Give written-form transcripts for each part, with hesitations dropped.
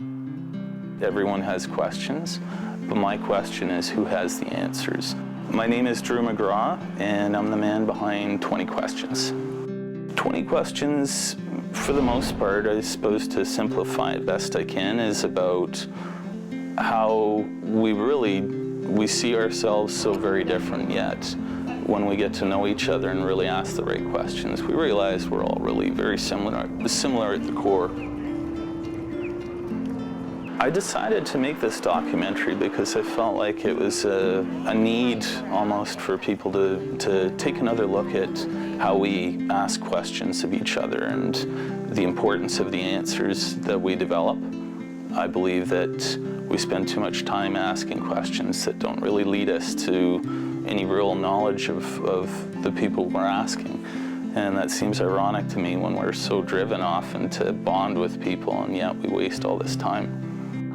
Everyone has questions, but my question is, who has the answers? My name is Drew McGraw, and I'm the man behind 20 Questions. 20 Questions, for the most part, I suppose to simplify it best I can, is about how we see ourselves so very different, yet when we get to know each other and really ask the right questions, we realize we're all really very similar at the core. I decided to make this documentary because I felt like it was a need almost for people to take another look at how we ask questions of each other and the importance of the answers that we develop. I believe that we spend too much time asking questions that don't really lead us to any real knowledge of the people we're asking. And that seems ironic to me when we're so driven often to bond with people, and yet we waste all this time.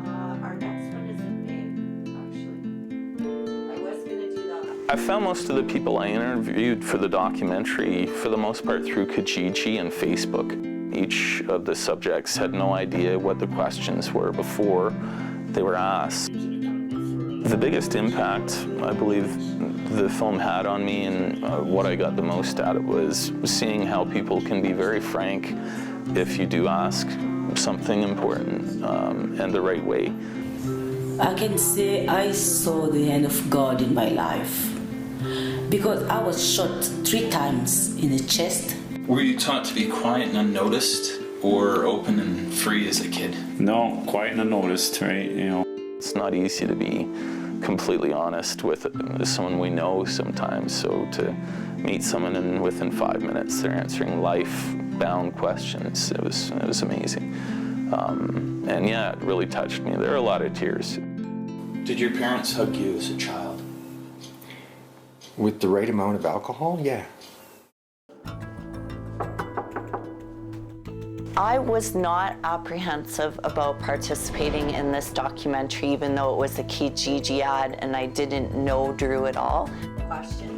Our next one is in May, actually. I was going to do that. I found most of the people I interviewed for the documentary, for the most part, through Kijiji and Facebook. Each of the subjects had no idea what the questions were before they were asked. The biggest impact, I believe, the film had on me and what I got the most out of was seeing how people can be very frank if you do ask something important and the right way. I can say I saw the hand of God in my life because I was shot 3 times in the chest. Were you taught to be quiet and unnoticed, or open and free as a kid? No, quiet and unnoticed, right? It's not easy to be completely honest with someone we know sometimes, so to meet someone and within 5 minutes they're answering life-bound questions, it was amazing. And yeah, it really touched me. There are a lot of tears. Did your parents hug you as a child? With the right amount of alcohol, yeah. I was not apprehensive about participating in this documentary, even though it was a Kijiji ad and I didn't know Drew at all.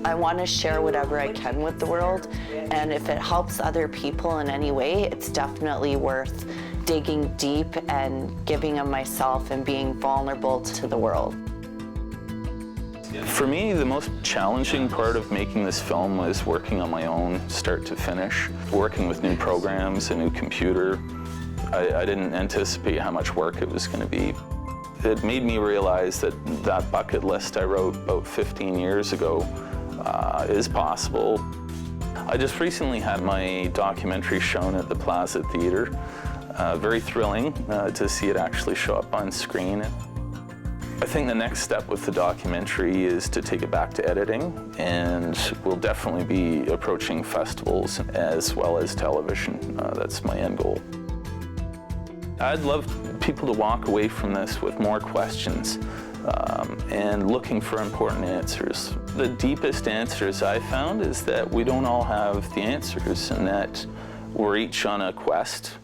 I want to share whatever I can with the world, and if it helps other people in any way, it's definitely worth digging deep and giving of myself and being vulnerable to the world. For me, the most challenging part of making this film was working on my own, start to finish. Working with new programs, a new computer. I didn't anticipate how much work it was going to be. It made me realize that that bucket list I wrote about 15 years ago is possible. I just recently had my documentary shown at the Plaza Theatre. Very thrilling to see it actually show up on screen. I think the next step with the documentary is to take it back to editing, and we'll definitely be approaching festivals as well as television. That's my end goal. I'd love people to walk away from this with more questions and looking for important answers. The deepest answers I found is that we don't all have the answers, and that we're each on a quest